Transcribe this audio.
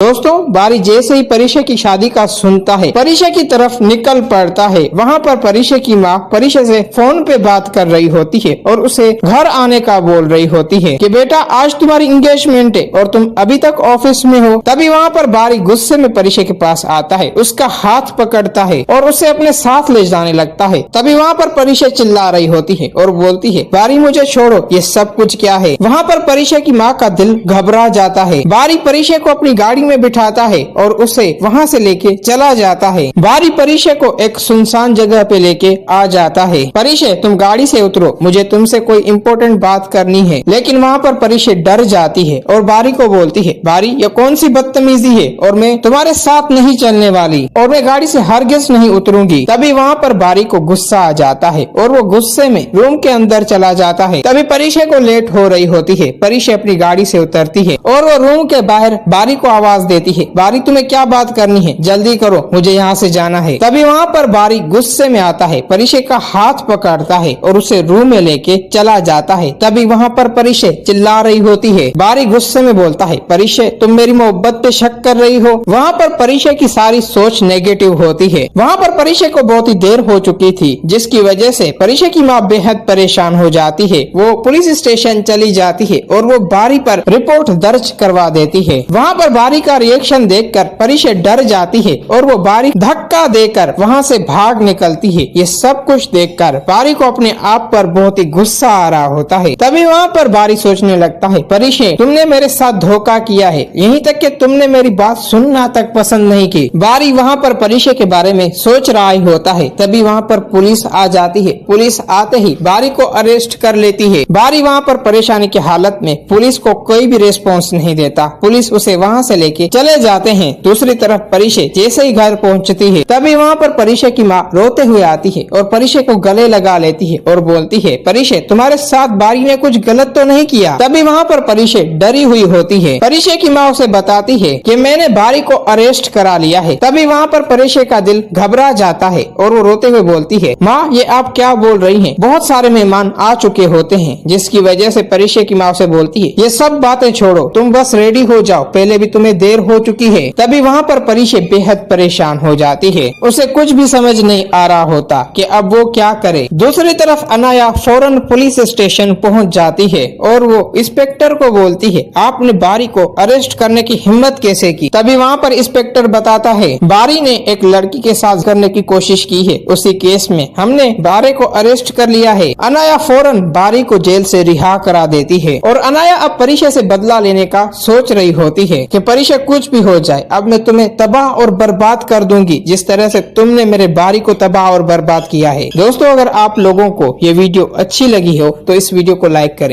दोस्तों बारी जैसे ही परिशय की शादी का सुनता है, परिशय की तरफ निकल पड़ता है। वहाँ पर परिशय की माँ परिशय से फोन पे बात कर रही होती है और उसे घर आने का बोल रही होती है कि बेटा आज तुम्हारी एंगेजमेंट है और तुम अभी तक ऑफिस में हो। तभी वहाँ पर बारी गुस्से में परिशय के पास आता है, उसका हाथ पकड़ता है और उसे अपने साथ ले जाने लगता है। तभी वहाँ पर परिशय चिल्ला रही होती है और बोलती है बारी मुझे छोड़ो, ये सब कुछ क्या है। वहाँ पर परिशय की माँ का दिल घबरा जाता है। बारी परिशय को अपनी गाड़ी में बिठाता है और उसे वहाँ से लेके चला जाता है। बारी परिशय को एक सुनसान जगह पे लेके आ जाता है। परिशय तुम गाड़ी से उतरो, मुझे तुमसे कोई इम्पोर्टेंट बात करनी है। लेकिन वहाँ पर परिशय डर जाती है और बारी को बोलती है बारी ये कौन सी बदतमीजी है और मैं तुम्हारे साथ नहीं चलने वाली और मैं गाड़ी से हरगिज नहीं उतरूंगी। तभी वहाँ पर बारी को गुस्सा आ जाता है और वो गुस्से में रूम के अंदर चला जाता है। तभी परिशय को लेट हो रही होती है। परिशय अपनी गाड़ी से उतरती है और वो रूम के बाहर बारी को आवाज देती है बारी तुम्हें क्या बात करनी है, जल्दी करो मुझे यहाँ से जाना है। तभी वहाँ पर बारी गुस्से में आता है, परिशय का हाथ पकड़ता है और उसे रूम में लेके चला जाता है। तभी वहाँ पर परिशय चिल्ला रही होती है। बारी गुस्से में बोलता है परिशय तुम मेरी मोहब्बत पे शक कर रही हो। वहाँ पर परिशय की सारी सोच नेगेटिव होती है। वहाँ पर परिशय को बहुत ही देर हो चुकी थी, जिसकी वजह से परिशय की माँ बेहद परेशान हो जाती है। वो पुलिस स्टेशन चली जाती है और वो बारी पर रिपोर्ट दर्ज करवा देती है। वहाँ पर बारी का रिएक्शन देखकर परिशय डर जाती है और वो बारी धक्का देकर वहाँ से भाग निकलती है। ये सब कुछ देखकर बारी को अपने आप पर बहुत ही गुस्सा आ रहा होता है। तभी वहाँ पर बारी सोचने लगता है परिशय तुमने मेरे साथ धोखा किया है, यहीं तक कि तुमने मेरी बात सुनना तक पसंद नहीं की। बारी वहाँ पर परिशय के बारे में सोच रहा ही होता है। तभी वहाँ पर पुलिस आ जाती है। पुलिस आते ही बारी को अरेस्ट कर लेती है। बारी वहाँ पर परेशानी की हालत में पुलिस को कोई भी रिस्पॉन्स नहीं देता। पुलिस उसे वहाँ से लेके चले जाते हैं। दूसरी तरफ परिशय जैसे ही घर पहुँचती है तभी वहाँ पर परिशय की माँ रोते हुए आती है और परिशय को गले लगा लेती है और बोलती है परिशय तुम्हारे साथ बारी ने कुछ गलत तो नहीं किया। तभी वहाँ पर परिशय डरी हुई होती है। परिशय की माँ उसे बताती है कि मैंने बारी को अरेस्ट करा लिया है। तभी वहाँ पर परिशय का दिल घबरा जाता है और वो रोते हुए बोलती है माँ ये आप क्या बोल रही हैं? बहुत सारे मेहमान आ चुके होते हैं। जिसकी वजह से परिशय की माँ उसे बोलती है ये सब बातें छोड़ो, तुम बस रेडी हो जाओ, पहले भी तुम्हें देर हो चुकी है। तभी वहाँ पर परिशय बेहद परेशान हो जाती है। उसे कुछ भी समझ नहीं आ रहा होता कि अब वो क्या करे। दूसरी तरफ अनाया फौरन पुलिस स्टेशन पहुँच जाती है और वो इंस्पेक्टर को बोलती है आपने बारी को अरेस्ट करने की हिम्मत कैसे की। तभी वहाँ पर इंस्पेक्टर बताता है बारी ने एक लड़की के साथ करने की कोशिश की है, उसी केस में हमने बारी को अरेस्ट कर लिया है। अनाया फौरन बारी को जेल से रिहा करा देती है और अनाया अब परिशय से बदला लेने का सोच रही होती है कि परिशय कुछ भी हो जाए अब मैं तुम्हें तबाह और बर्बाद कर दूंगी जिस तरह से तुमने मेरे बारी को तबाह और बर्बाद किया है। दोस्तों अगर आप लोगों को ये वीडियो अच्छी लगी हो तो इस वीडियो को लाइक करें।